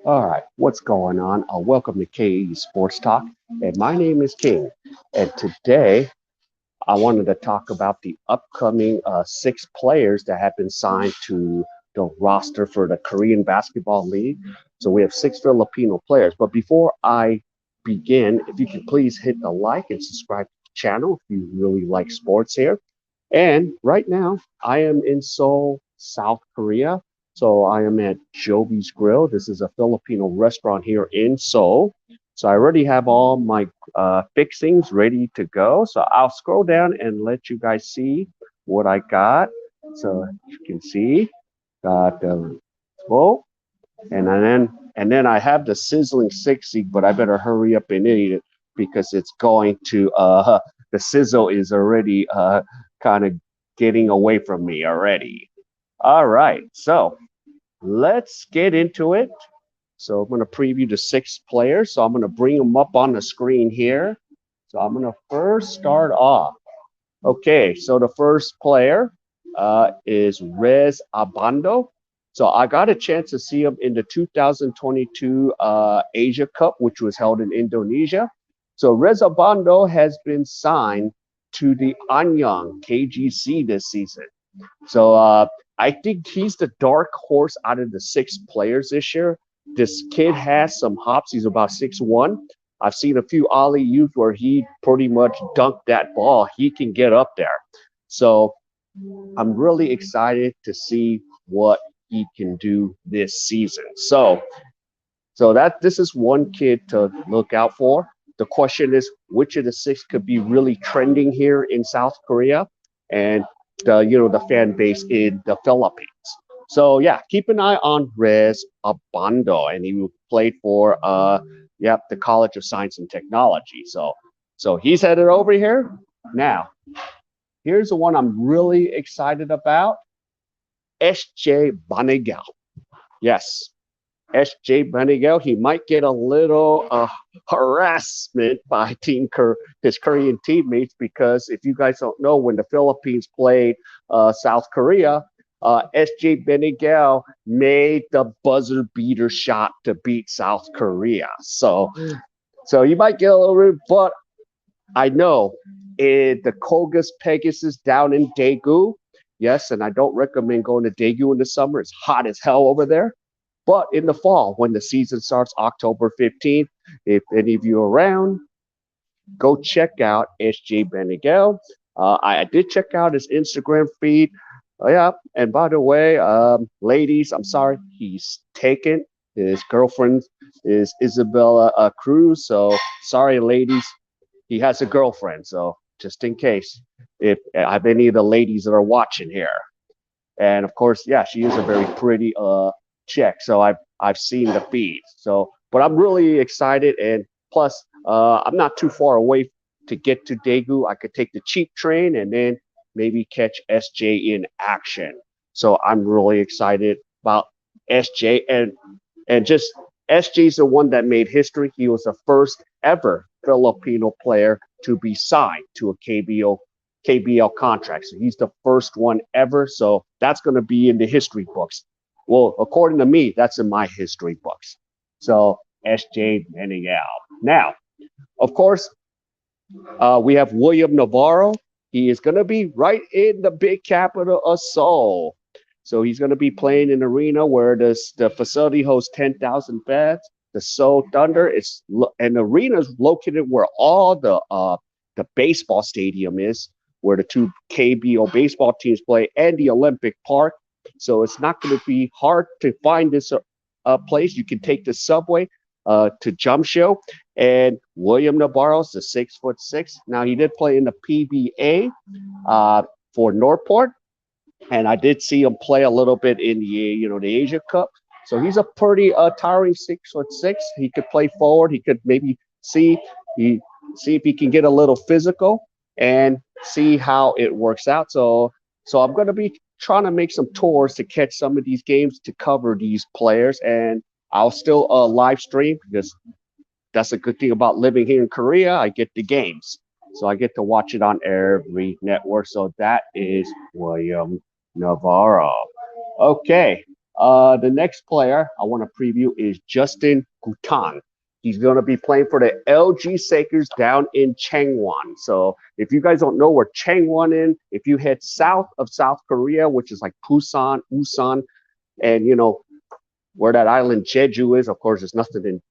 All right, what's going on? Welcome to K.A.E Sports Talk, and my name is King. And today I wanted to talk about the upcoming six players that have been signed to the roster for the Korean Basketball League. So we have six Filipino players. But before I begin, if you can please hit the like and subscribe to the channel if you really like sports here. And right now, I am in Seoul, South Korea. So I am at Joby's Grill. This is a Filipino restaurant here in Seoul. So I already have all my fixings ready to go. So I'll scroll down and let you guys see what I got. So you can see, got the oh, and then I have the sizzling 60, but I better hurry up and eat it because it's going to the sizzle is already kind of getting away from me already. All right, so let's get into it. So I'm going to preview the six players. So I'm going to bring them up on the screen here. So I'm going to first start off. Okay, so the first player is Resa Bando. So I got a chance to see him in the 2022 Asia Cup, which was held in Indonesia. So Resa Bando has been signed to the Anyang KGC this season. So I think he's the dark horse out of the six players this year. This kid has some hops. He's about 6'1". I've seen a few alley oops where he pretty much dunked that ball. He can get up there. So I'm really excited to see what he can do this season. So that this is one kid to look out for. The question is, which of the six could be really trending here in South Korea, and the fan base in the Philippines. So yeah, keep an eye on Rez Abando, and he played for the College of Science and Technology. So he's headed over here. Now, here's the one I'm really excited about. SJ Banigel. Yes, SJ Beniguel, he might get a little harassment by his Korean teammates because if you guys don't know, when the Philippines played South Korea, SJ Beniguel made the buzzer beater shot to beat South Korea. So you might get a little rude, but I know the Kogas Pegasus down in Daegu. Yes, and I don't recommend going to Daegu in the summer. It's hot as hell over there. But in the fall, when the season starts October 15th, if any of you are around, go check out SJ Beniguel. I did check out his Instagram feed. Yeah, and by the way, ladies, I'm sorry, he's taken. His girlfriend is Isabella Cruz. So sorry, ladies, he has a girlfriend. So just in case, if I have any of the ladies that are watching here, and of course, yeah, she is a very pretty chick. So I've seen the feed. So, but I'm really excited, and plus, I'm not too far away to get to Daegu. I could take the cheap train and then maybe catch SJ in action. So I'm really excited about SJ, and just SJ's the one that made history. He was the first ever Filipino player to be signed to a KBL contract. So he's the first one ever. So that's going to be in the history books. Well, according to me, that's in my history books. So SJ Meneghel. Now, of course, we have William Navarro. He is going to be right in the big capital of Seoul. So he's going to be playing in an arena where the facility hosts 10,000 fans. The Seoul Thunder is, and the arena is located where all the baseball stadium is, where the two KBO baseball teams play, and the Olympic Park. So it's not going to be hard to find this place. You can take the subway to Jumsho, and William Navarro's the 6'6". Now he did play in the PBA for Northport, and I did see him play a little bit in the Asia Cup. So he's a pretty towering 6'6". He could play forward. He could maybe see if he can get a little physical and see how it works out. So I'm going to be trying to make some tours to catch some of these games to cover these players, and I'll still live stream because that's a good thing about living here in Korea. I get the games, so I get to watch it on every network. So that is William Navarro. Okay. The next player I want to preview is Justin Gutang. He's going to be playing for the LG Sakers down in Changwon. So if you guys don't know where Changwon is, if you head south of South Korea, which is like Busan, Usan, and where that island Jeju is, of course, there's nothing in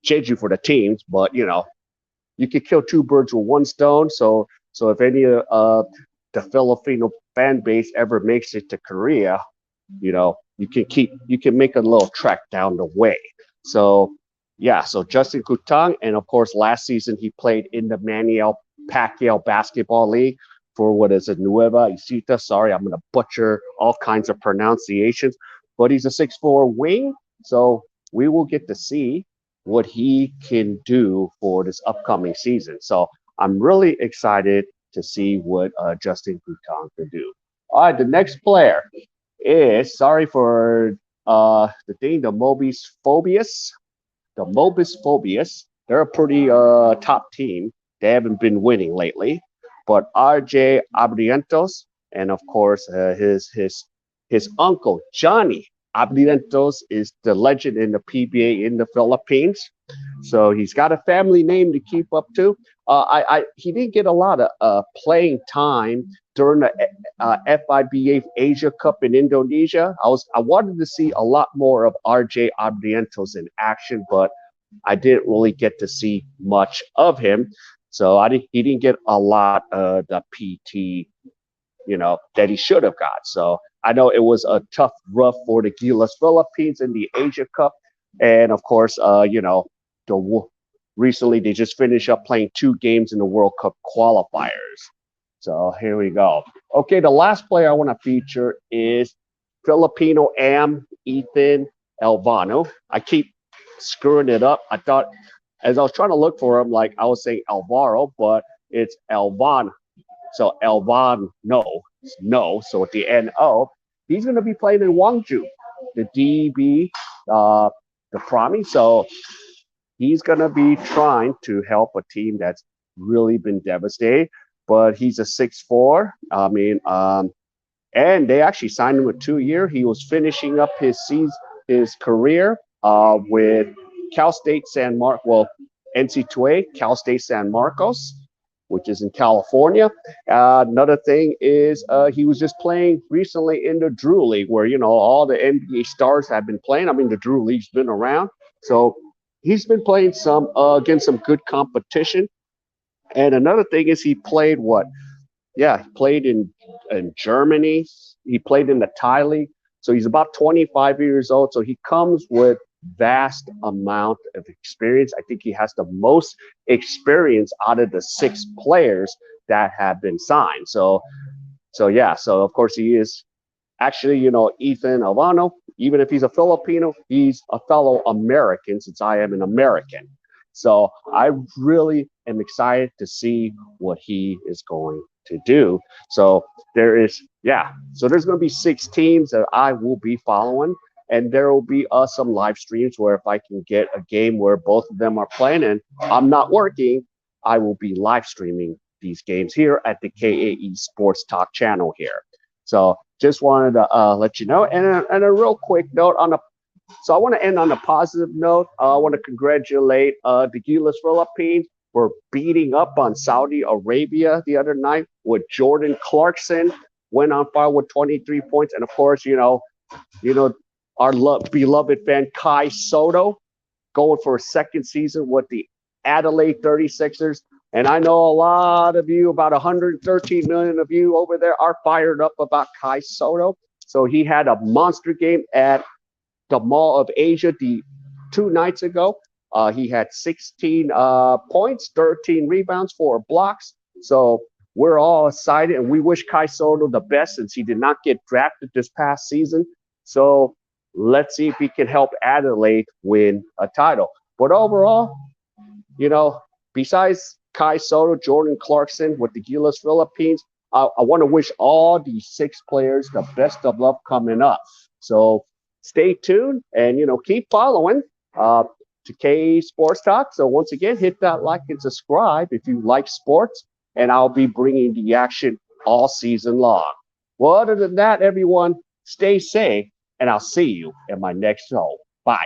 Jeju for the teams, but you could kill two birds with one stone. So if any of the Filipino fan base ever makes it to Korea, you can make a little trek down the way. So yeah, so Justin Kutang, and of course last season he played in the Manny Pacquiao Basketball League for what is it, Nueva Isita. Sorry, I'm gonna butcher all kinds of pronunciations, but he's a 6'4" wing, so we will get to see what he can do for this upcoming season. So I'm really excited to see what Justin Kutang can do. All right, the next player is sorry for the thing, the Mobis Phobias. They're a pretty top team. They haven't been winning lately, but RJ Abrientos and of course his uncle Johnny Abrientos is the legend in the PBA in the Philippines. So he's got a family name to keep up to. He didn't get a lot of playing time during the FIBA Asia Cup in Indonesia. I wanted to see a lot more of RJ Abrientos in action, but I didn't really get to see much of him. So he didn't get a lot of the PT, that he should have got. So I know it was a tough rough for the Gilas Philippines in the Asia Cup, and of course, the recently they just finished up playing 2 games in the World Cup qualifiers. So here we go. Okay, the last player I want to feature is Filipino Am Ethan Elvano. I keep screwing it up. I thought as I was trying to look for him, like I was saying Alvaro, but it's Elvan. So Elvan, no. So at the NO, he's going to be playing in Gwangju, the DB, the Promi. So he's going to be trying to help a team that's really been devastated. But he's a 6'4". I mean, and they actually signed him a 2-year. He was finishing up his career with Cal State NC2A, Cal State San Marcos, which is in California. Another thing is he was just playing recently in the Drew League, where all the NBA stars have been playing. I mean, the Drew League's been around, so he's been playing some against some good competition. And another thing is he played what? Yeah, he played in Germany. He played in the Thai League. So he's about 25 years old. So he comes with vast amount of experience. I think he has the most experience out of the 6 players that have been signed. So yeah. So of course he is actually, Ethan Elvano. Even if he's a Filipino, he's a fellow American since I am an American. So I really am excited to see what he is going to do. So there's going to be 6 teams that I will be following, and there will be some live streams where if I can get a game where both of them are playing and I'm not working, I will be live streaming these games here at the K.A.E Sports Talk channel here. So just wanted to let you know, and a real quick note on the. So I want to end on a positive note. I want to congratulate the Gilas Philippines for beating up on Saudi Arabia the other night with Jordan Clarkson went on fire with 23 points. And of course, our beloved fan Kai Soto going for a second season with the Adelaide 36ers. And I know a lot of you, about 113 million of you over there, are fired up about Kai Soto. So he had a monster game at the Mall of Asia 2 nights ago. He had 16 points, 13 rebounds, 4 blocks. So we're all excited, and we wish Kai Soto the best since he did not get drafted this past season. So let's see if he can help Adelaide win a title. But overall, besides Kai Soto, Jordan Clarkson with the Gilas Philippines, I want to wish all these 6 players the best of luck coming up. So stay tuned and, keep following to K.A.E Sports Talk. So once again, hit that like and subscribe if you like sports, and I'll be bringing the action all season long. Well, other than that, everyone, stay safe and I'll see you in my next show. Bye.